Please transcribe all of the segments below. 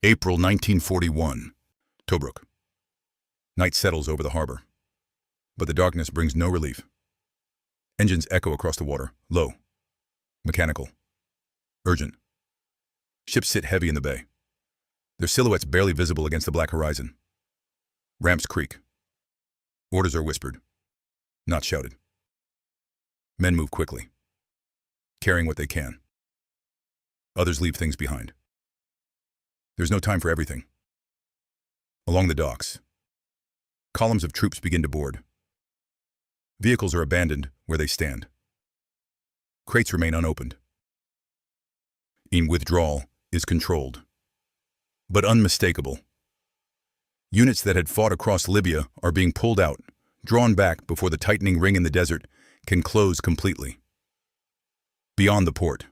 April 1941, Tobruk. Night settles over the harbor, but the darkness brings no relief. Engines echo across the water, low, mechanical, urgent. Ships sit heavy in the bay, their silhouettes barely visible against the black horizon. Ramps creak. Orders are whispered, not shouted. Men move quickly, carrying what they can. Others leave things behind. There's no time for everything. Along the docks, columns of troops begin to board. Vehicles are abandoned where they stand. Crates remain unopened. In withdrawal is controlled, but unmistakable. Units that had fought across Libya are being pulled out, drawn back before the tightening ring in the desert can close completely. Beyond the port,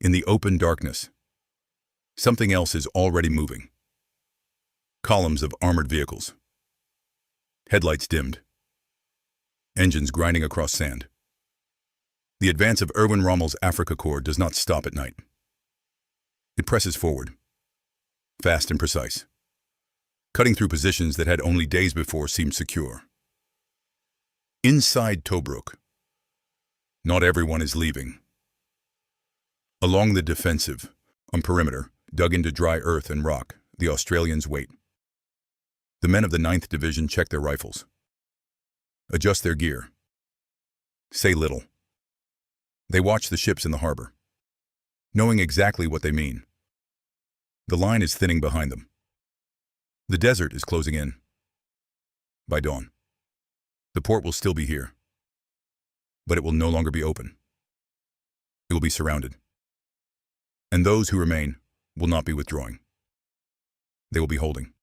in the open darkness, something else is already moving. Columns of armored vehicles. Headlights dimmed. Engines grinding across sand. The advance of Erwin Rommel's Afrika Korps does not stop at night. It presses forward, fast and precise, cutting through positions that had only days before seemed secure. Inside Tobruk, not everyone is leaving. Along the defensive, on perimeter, dug into dry earth and rock, the Australians wait. The men of the 9th Division check their rifles, adjust their gear, say little. They watch the ships in the harbor, knowing exactly what they mean. The line is thinning behind them. The desert is closing in. By dawn, the port will still be here, but it will no longer be open. It will be surrounded. And those who remain will not be withdrawing. They will be holding.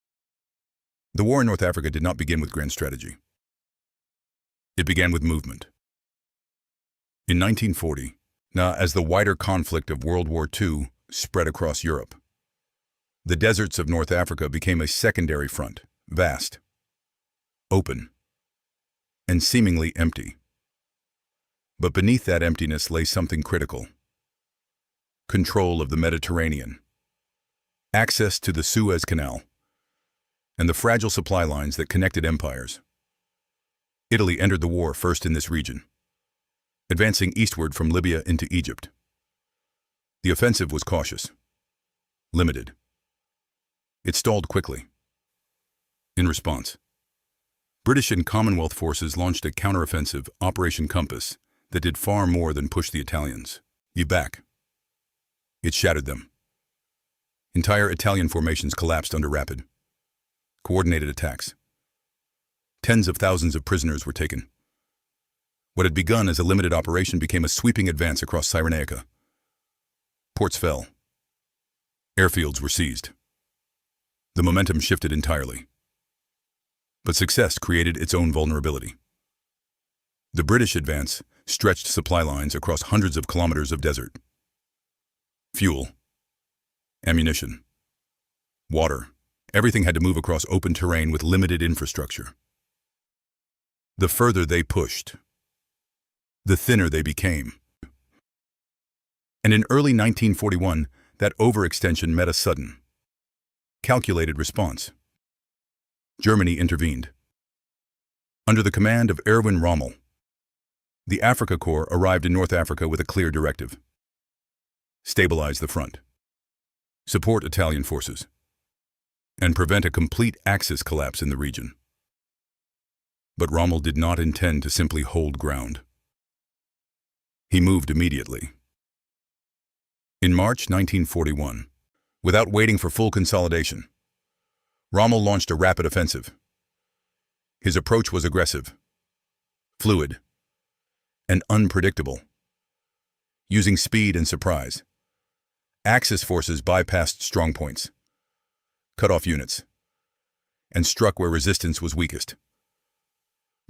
The war in North Africa did not begin with grand strategy. It began with movement. In 1940, as the wider conflict of World War II spread across Europe, the deserts of North Africa became a secondary front, vast, open, and seemingly empty. But beneath that emptiness lay something critical. Control of the Mediterranean, access to the Suez Canal, and the fragile supply lines that connected empires. Italy entered the war first in this region, advancing eastward from Libya into Egypt. The offensive was cautious, limited. It stalled quickly. In response, British and Commonwealth forces launched a counteroffensive, Operation Compass, that did far more than push the Italians back. It shattered them. Entire Italian formations collapsed under rapid, coordinated attacks. Tens of thousands of prisoners were taken. What had begun as a limited operation became a sweeping advance across Cyrenaica. Ports fell. Airfields were seized. The momentum shifted entirely. But success created its own vulnerability. The British advance stretched supply lines across hundreds of kilometers of desert. Fuel, ammunition, water, everything had to move across open terrain with limited infrastructure. The further they pushed, the thinner they became. And in early 1941, that overextension met a sudden, calculated response. Germany intervened. Under the command of Erwin Rommel, the Afrika Korps arrived in North Africa with a clear directive. Stabilize the front, support Italian forces, and prevent a complete Axis collapse in the region. But Rommel did not intend to simply hold ground. He moved immediately. In March 1941, without waiting for full consolidation, Rommel launched a rapid offensive. His approach was aggressive, fluid, and unpredictable. Using speed and surprise, Axis forces bypassed strongpoints, cut off units, and struck where resistance was weakest.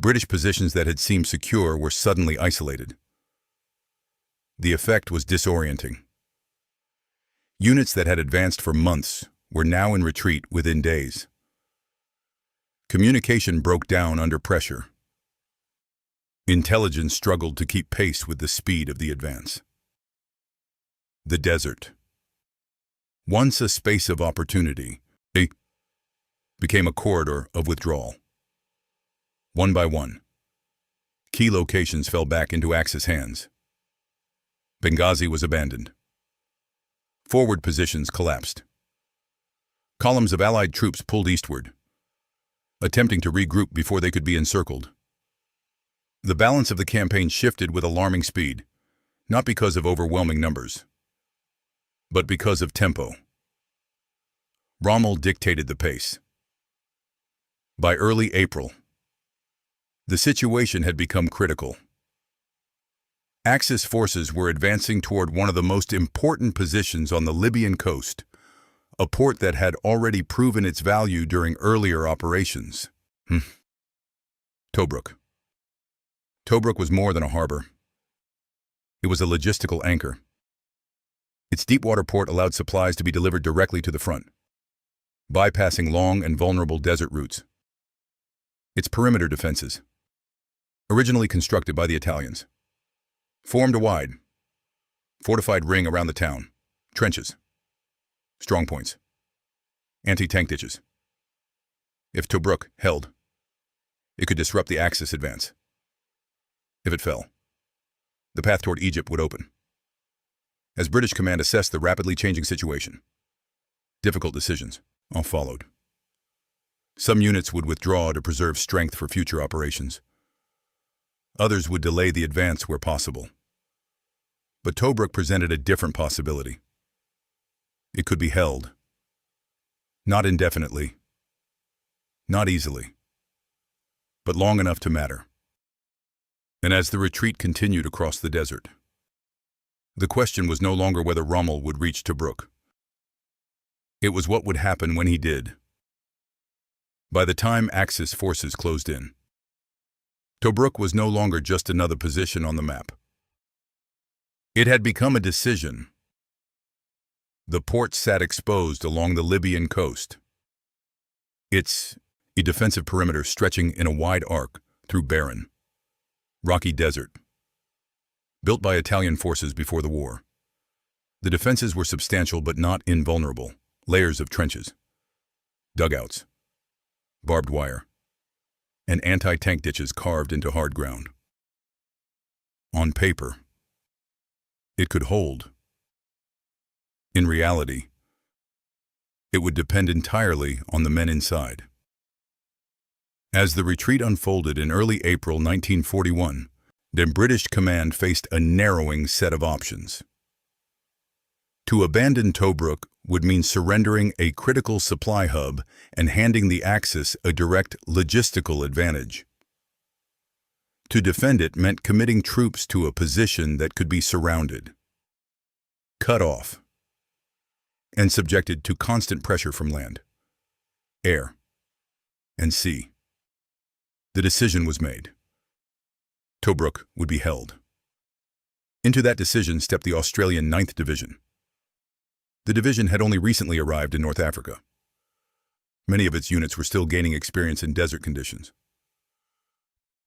British positions that had seemed secure were suddenly isolated. The effect was disorienting. Units that had advanced for months were now in retreat within days. Communication broke down under pressure. Intelligence struggled to keep pace with the speed of the advance. The desert, Once a space of opportunity, it became a corridor of withdrawal. One by one, key locations fell back into Axis hands. Benghazi was abandoned. Forward positions collapsed. Columns of Allied troops pulled eastward, attempting to regroup before they could be encircled. The balance of the campaign shifted with alarming speed, not because of overwhelming numbers, but because of tempo. Rommel dictated the pace. By early April, the situation had become critical. Axis forces were advancing toward one of the most important positions on the Libyan coast, a port that had already proven its value during earlier operations. Tobruk. Tobruk was more than a harbor. It was a logistical anchor. Its deepwater port allowed supplies to be delivered directly to the front, bypassing long and vulnerable desert routes. Its perimeter defenses, originally constructed by the Italians, formed a wide, fortified ring around the town, trenches, strong points, anti-tank ditches. If Tobruk held, it could disrupt the Axis advance. If it fell, the path toward Egypt would open. As British command assessed the rapidly changing situation, difficult decisions all followed. Some units would withdraw to preserve strength for future operations. Others would delay the advance where possible. But Tobruk presented a different possibility. It could be held. Not indefinitely, not easily, but long enough to matter. And as the retreat continued across the desert, the question was no longer whether Rommel would reach Tobruk. It was what would happen when he did. By the time Axis forces closed in, Tobruk was no longer just another position on the map. It had become a decision. The port sat exposed along the Libyan coast, its defensive perimeter stretching in a wide arc through barren, rocky desert. Built by Italian forces before the war, the defenses were substantial but not invulnerable. Layers of trenches, dugouts, barbed wire, and anti-tank ditches carved into hard ground. On paper, it could hold. In reality, it would depend entirely on the men inside. As the retreat unfolded in early April 1941, the British command faced a narrowing set of options. To abandon Tobruk would mean surrendering a critical supply hub and handing the Axis a direct logistical advantage. To defend it meant committing troops to a position that could be surrounded, cut off, and subjected to constant pressure from land, air, and sea. The decision was made. Tobruk would be held. Into that decision stepped the Australian 9th Division. The division had only recently arrived in North Africa. Many of its units were still gaining experience in desert conditions.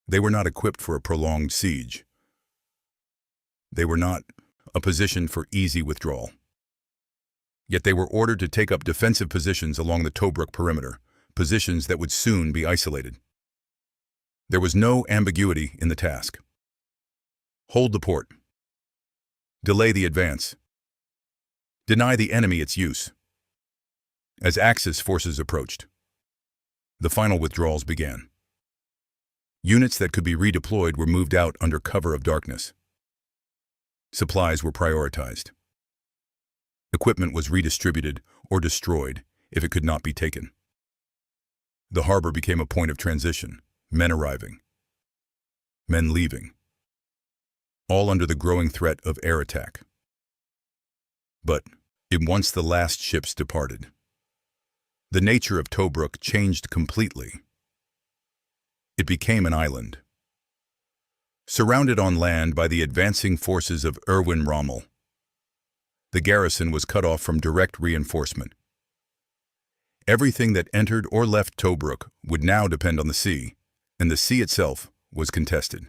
They were not equipped for a prolonged siege. They were not a position for easy withdrawal. Yet they were ordered to take up defensive positions along the Tobruk perimeter, positions that would soon be isolated. There was no ambiguity in the task. Hold the port. Delay the advance. Deny the enemy its use. As Axis forces approached, the final withdrawals began. Units that could be redeployed were moved out under cover of darkness. Supplies were prioritized. Equipment was redistributed or destroyed if it could not be taken. The harbor became a point of transition, men arriving, men leaving, all under the growing threat of air attack. But once the last ships departed, the nature of Tobruk changed completely. It became an island. Surrounded on land by the advancing forces of Erwin Rommel, the garrison was cut off from direct reinforcement. Everything that entered or left Tobruk would now depend on the sea, and the sea itself was contested.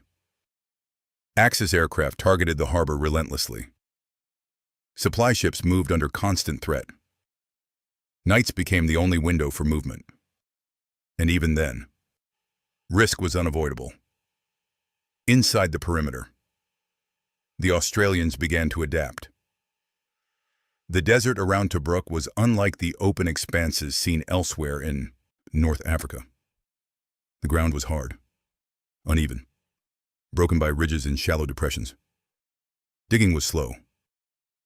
Axis aircraft targeted the harbor relentlessly. Supply ships moved under constant threat, Nights became the only window for movement. And even then, risk was unavoidable. Inside the perimeter, the Australians began to adapt. The desert around Tobruk was unlike the open expanses seen elsewhere in North Africa. The ground was hard, uneven, broken by ridges and shallow depressions. Digging was slow,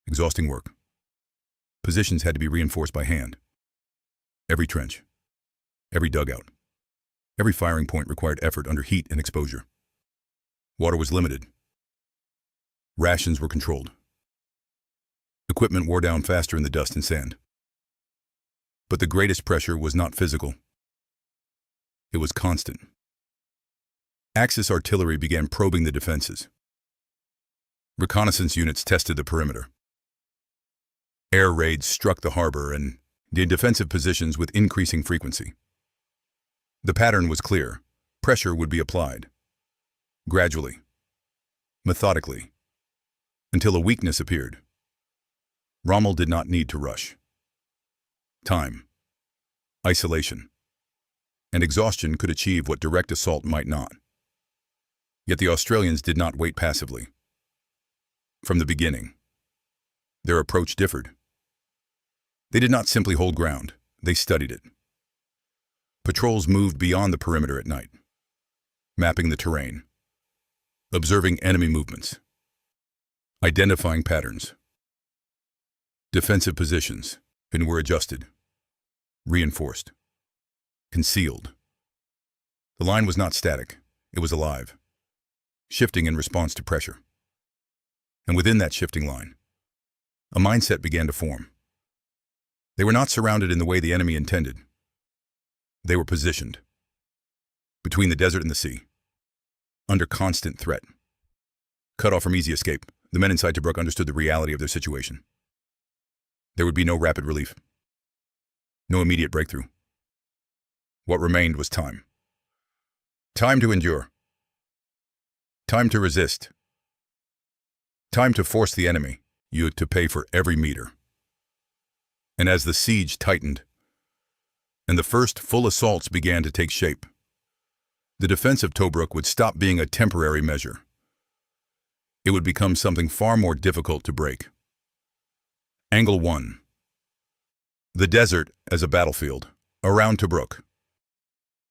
exhausting work. Positions had to be reinforced by hand. Every trench, every dugout, every firing point required effort under heat and exposure. Water was limited. Rations were controlled. Equipment wore down faster in the dust and sand. But the greatest pressure was not physical. It was constant. Axis artillery began probing the defenses. Reconnaissance units tested the perimeter. Air raids struck the harbor and the defensive positions with increasing frequency. The pattern was clear. Pressure would be applied. Gradually, methodically, until a weakness appeared. Rommel did not need to rush. Time, isolation, and exhaustion could achieve what direct assault might not. Yet the Australians did not wait passively. From the beginning, their approach differed. They did not simply hold ground, they studied it. Patrols moved beyond the perimeter at night, mapping the terrain, observing enemy movements, identifying patterns. Defensive positions were adjusted, reinforced, concealed. The line was not static, it was alive, shifting in response to pressure. And within that shifting line, a mindset began to form. They were not surrounded in the way the enemy intended. They were positioned between the desert and the sea, under constant threat. Cut off from easy escape, the men inside Tobruk understood the reality of their situation. There would be no rapid relief, no immediate breakthrough. What remained was time. Time to endure. Time to resist. Time to force the enemy, to pay for every meter. And as the siege tightened, and the first full assaults began to take shape, the defense of Tobruk would stop being a temporary measure. It would become something far more difficult to break. Angle 1. The desert as a battlefield, around Tobruk.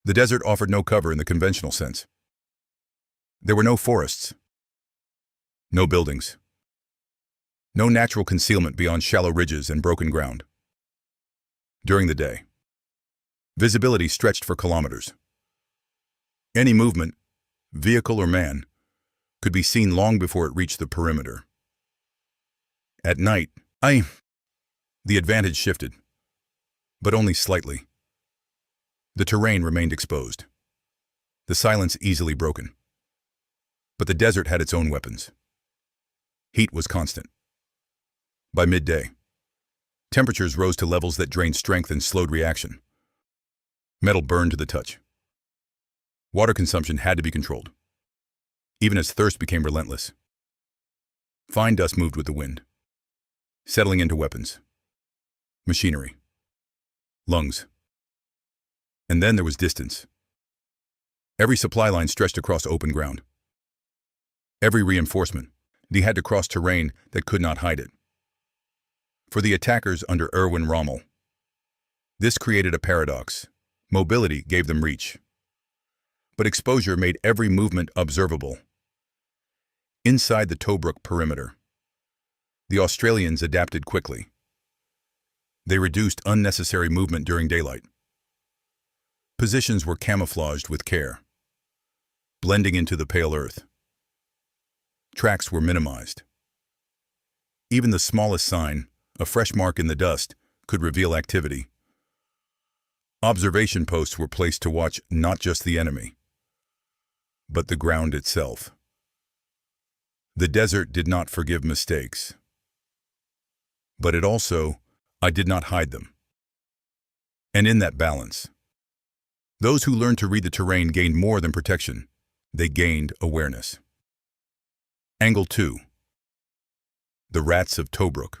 The desert offered no cover in the conventional sense. There were no forests, no buildings, no natural concealment beyond shallow ridges and broken ground. During the day, visibility stretched for kilometers. Any movement, vehicle or man, could be seen long before it reached the perimeter. At night, the advantage shifted, but only slightly. The terrain remained exposed, the silence easily broken. But the desert had its own weapons. Heat was constant. By midday, temperatures rose to levels that drained strength and slowed reaction. Metal burned to the touch. Water consumption had to be controlled, even as thirst became relentless. Fine dust moved with the wind, settling into weapons, machinery, lungs. And then there was distance. Every supply line stretched across open ground. Every reinforcement, they had to cross terrain that could not hide it. For the attackers under Erwin Rommel, this created a paradox. Mobility gave them reach, but exposure made every movement observable. Inside the Tobruk perimeter, the Australians adapted quickly. They reduced unnecessary movement during daylight. Positions were camouflaged with care, blending into the pale earth. Tracks were minimized. Even the smallest sign, a fresh mark in the dust, could reveal activity. Observation posts were placed to watch not just the enemy, but the ground itself. The desert did not forgive mistakes, but it also, I did not hide them. And in that balance, those who learned to read the terrain gained more than protection. They gained awareness. Angle 2. The Rats of Tobruk.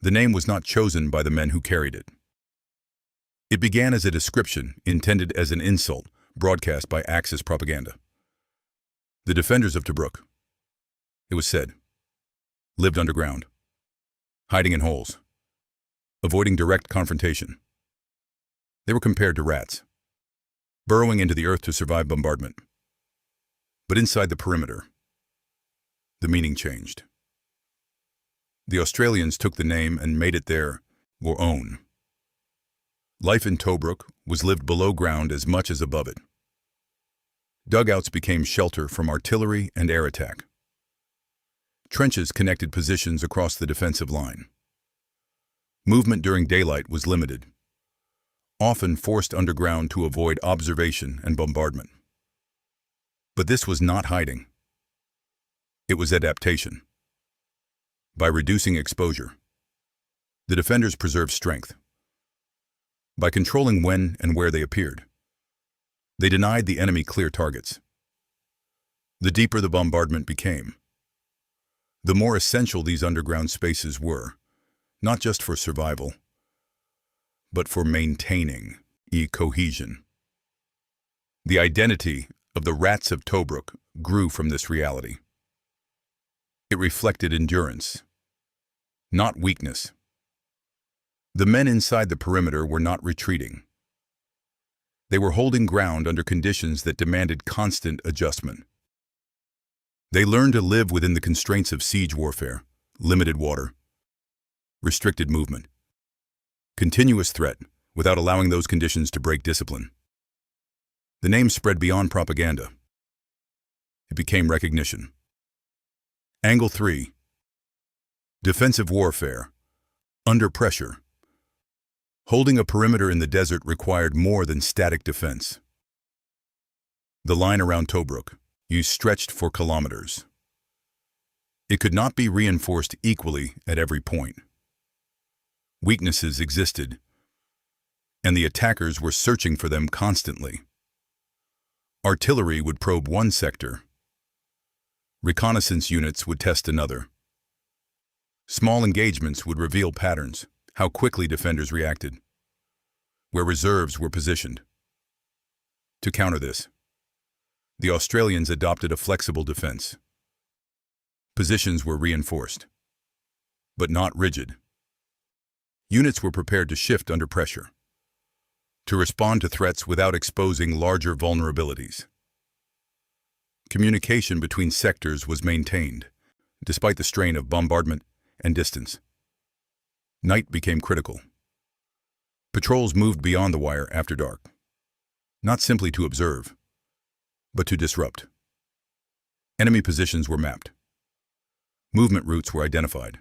The name was not chosen by the men who carried it. It began as a description intended as an insult broadcast by Axis propaganda. The defenders of Tobruk, it was said, lived underground, hiding in holes, avoiding direct confrontation. They were compared to rats, burrowing into the earth to survive bombardment. But inside the perimeter, the meaning changed. The Australians took the name and made it their or own. Life in Tobruk was lived below ground as much as above it. Dugouts became shelter from artillery and air attack. Trenches connected positions across the defensive line. Movement during daylight was limited, often forced underground to avoid observation and bombardment. But this was not hiding. It was adaptation. By reducing exposure, the defenders preserved strength. By controlling when and where they appeared, they denied the enemy clear targets. The deeper the bombardment became, the more essential these underground spaces were, not just for survival, but for maintaining cohesion. The identity of the Rats of Tobruk grew from this reality. It reflected endurance, not weakness. The men inside the perimeter were not retreating. They were holding ground under conditions that demanded constant adjustment. They learned to live within the constraints of siege warfare, limited water, restricted movement, continuous threat without allowing those conditions to break discipline. The name spread beyond propaganda. It became recognition. Angle 3. Defensive warfare. Under pressure. Holding a perimeter in the desert required more than static defense. The line around Tobruk stretched for kilometers. It could not be reinforced equally at every point. Weaknesses existed, and the attackers were searching for them constantly. Artillery would probe one sector. Reconnaissance units would test another. Small engagements would reveal patterns, how quickly defenders reacted, where reserves were positioned. To counter this, the Australians adopted a flexible defense. Positions were reinforced, but not rigid. Units were prepared to shift under pressure, to respond to threats without exposing larger vulnerabilities. Communication between sectors was maintained, despite the strain of bombardment and distance. Night became critical. Patrols moved beyond the wire after dark, not simply to observe, but to disrupt. Enemy positions were mapped. Movement routes were identified.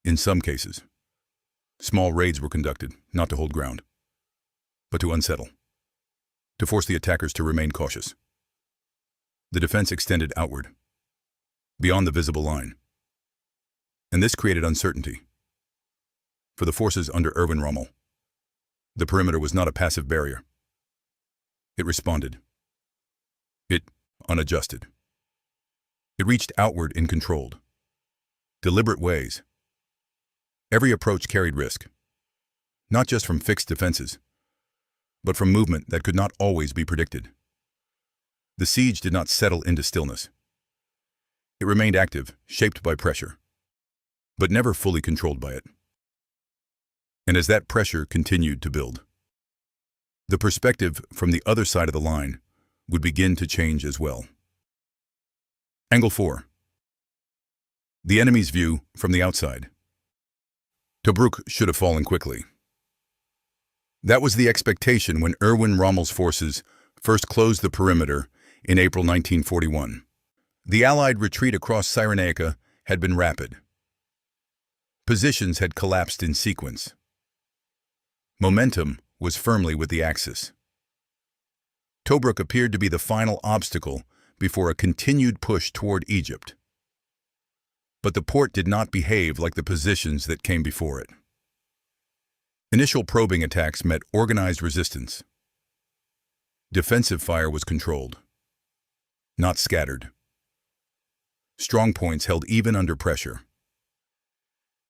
In some cases, small raids were conducted, not to hold ground, but to unsettle, to force the attackers to remain cautious. The defense extended outward, beyond the visible line, and this created uncertainty. For the forces under Erwin Rommel, the perimeter was not a passive barrier. It responded. It unadjusted. It reached outward in controlled, deliberate ways. Every approach carried risk, not just from fixed defenses, but from movement that could not always be predicted. The siege did not settle into stillness. It remained active, shaped by pressure, but never fully controlled by it. And as that pressure continued to build, the perspective from the other side of the line would begin to change as well. Angle 4. The enemy's view from the outside. Tobruk should have fallen quickly. That was the expectation when Erwin Rommel's forces first closed the perimeter in April 1941. The Allied retreat across Cyrenaica had been rapid. Positions had collapsed in sequence. Momentum was firmly with the Axis. Tobruk appeared to be the final obstacle before a continued push toward Egypt. But the port did not behave like the positions that came before it. Initial probing attacks met organized resistance. Defensive fire was controlled, not scattered. Strong points held even under pressure.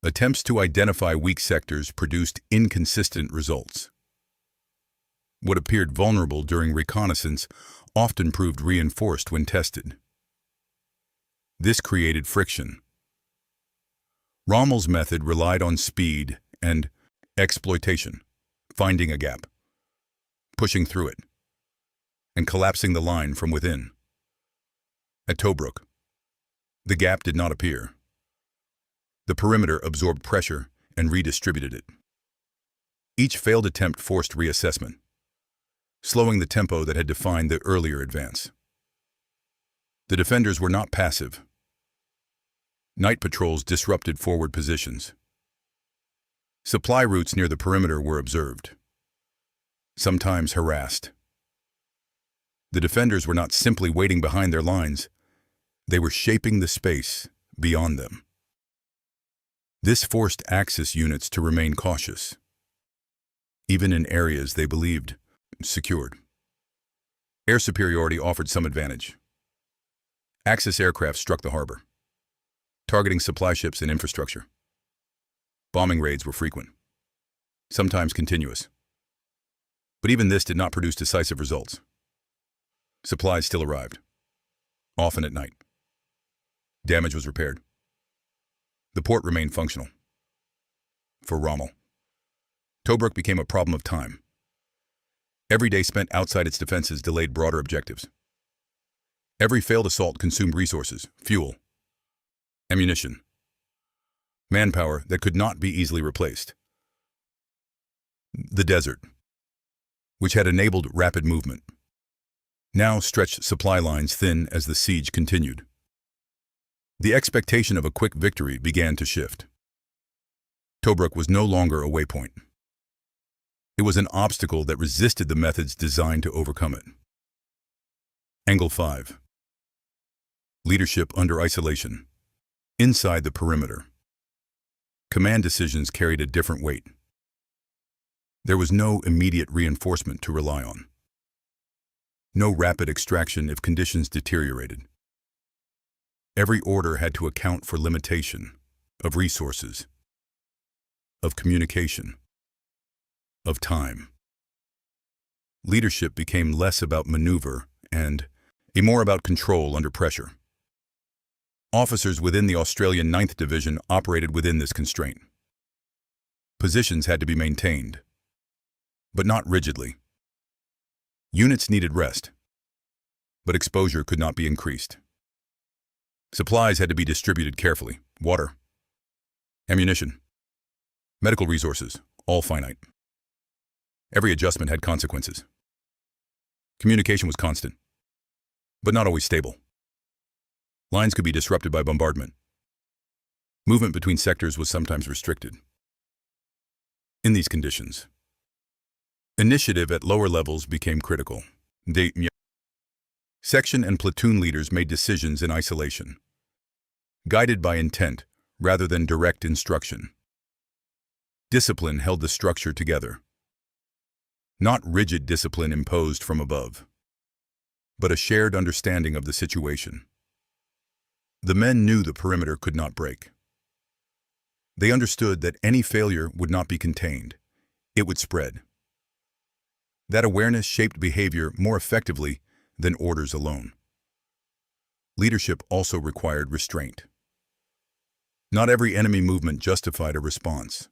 Attempts to identify weak sectors produced inconsistent results. What appeared vulnerable during reconnaissance often proved reinforced when tested. This created friction. Rommel's method relied on speed and exploitation, finding a gap, pushing through it, and collapsing the line from within. At Tobruk, the gap did not appear. The perimeter absorbed pressure and redistributed it. Each failed attempt forced reassessment, slowing the tempo that had defined the earlier advance. The defenders were not passive. Night patrols disrupted forward positions. Supply routes near the perimeter were observed, sometimes harassed. The defenders were not simply waiting behind their lines, they were shaping the space beyond them. This forced Axis units to remain cautious, even in areas they believed secured. Air superiority offered some advantage. Axis aircraft struck the harbor, targeting supply ships and infrastructure. Bombing raids were frequent, sometimes continuous. But even this did not produce decisive results. Supplies still arrived, often at night. Damage was repaired. The port remained functional. For Rommel, Tobruk became a problem of time. Every day spent outside its defenses delayed broader objectives. Every failed assault consumed resources, fuel, ammunition, manpower that could not be easily replaced. The desert, which had enabled rapid movement, now stretched supply lines thin as the siege continued. The expectation of a quick victory began to shift. Tobruk was no longer a waypoint. It was an obstacle that resisted the methods designed to overcome it. Angle 5. Leadership under isolation. Inside the perimeter, command decisions carried a different weight. There was no immediate reinforcement to rely on. No rapid extraction if conditions deteriorated. Every order had to account for limitation of resources, of communication, of time. Leadership became less about maneuver and more about control under pressure. Officers within the Australian 9th Division operated within this constraint. Positions had to be maintained, but not rigidly. Units needed rest, but exposure could not be increased. Supplies had to be distributed carefully. Water, ammunition, medical resources, all finite. Every adjustment had consequences. Communication was constant, but not always stable. Lines could be disrupted by bombardment. Movement between sectors was sometimes restricted. In these conditions, initiative at lower levels became critical. Section and platoon leaders made decisions in isolation, guided by intent rather than direct instruction. Discipline held the structure together. Not rigid discipline imposed from above, but a shared understanding of the situation. The men knew the perimeter could not break. They understood that any failure would not be contained. It would spread. That awareness shaped behavior more effectively than orders alone. Leadership also required restraint. Not every enemy movement justified a response.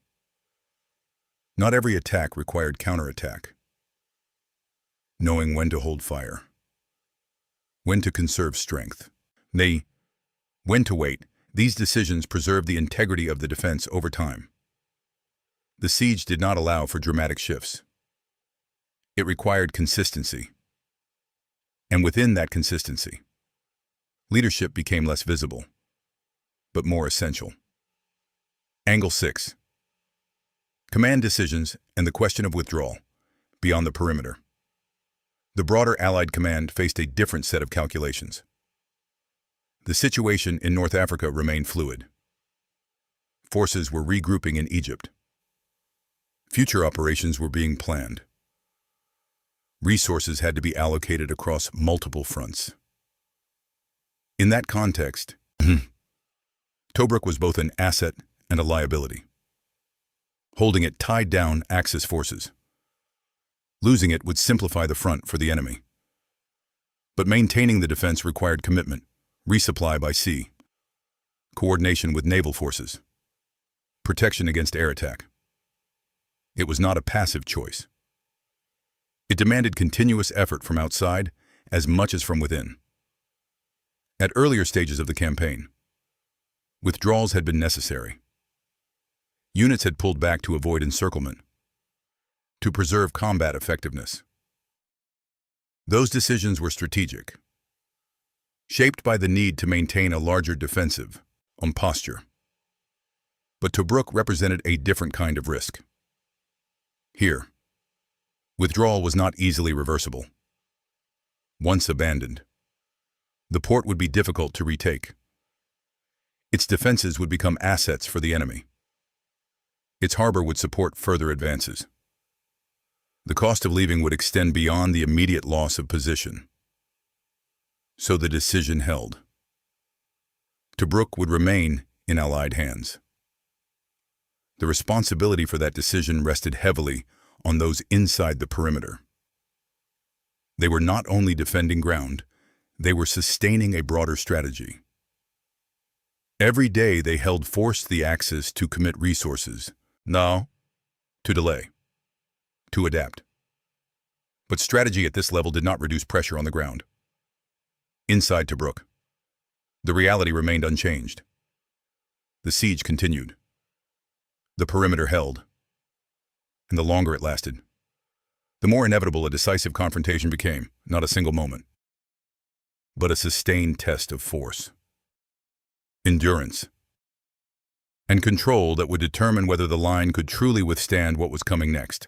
Not every attack required counterattack. Knowing when to hold fire, when to conserve strength, when to wait, these decisions preserved the integrity of the defense over time. The siege did not allow for dramatic shifts. It required consistency. And within that consistency, leadership became less visible, but more essential. Angle 6. Command decisions and the question of withdrawal beyond the perimeter. The broader Allied command faced a different set of calculations. The situation in North Africa remained fluid. Forces were regrouping in Egypt. Future operations were being planned. Resources had to be allocated across multiple fronts. In that context, Tobruk was both an asset and a liability. Holding it tied down Axis forces. Losing it would simplify the front for the enemy. But maintaining the defense required commitment, resupply by sea, coordination with naval forces, protection against air attack. It was not a passive choice. It demanded continuous effort from outside as much as from within. At earlier stages of the campaign, withdrawals had been necessary. Units had pulled back to avoid encirclement, to preserve combat effectiveness. Those decisions were strategic, shaped by the need to maintain a larger defensive posture. But Tobruk represented a different kind of risk. Here, withdrawal was not easily reversible. Once abandoned, the port would be difficult to retake. Its defenses would become assets for the enemy. Its harbor would support further advances. The cost of leaving would extend beyond the immediate loss of position. So the decision held. Tobruk would remain in Allied hands. The responsibility for that decision rested heavily on those inside the perimeter. They were not only defending ground, they were sustaining a broader strategy. Every day they held forced the Axis to commit resources, to delay, to adapt. But strategy at this level did not reduce pressure on the ground. Inside Tobruk, the reality remained unchanged. The siege continued. The perimeter held. And the longer it lasted, the more inevitable a decisive confrontation became, not a single moment, but a sustained test of force, endurance, and control that would determine whether the line could truly withstand what was coming next.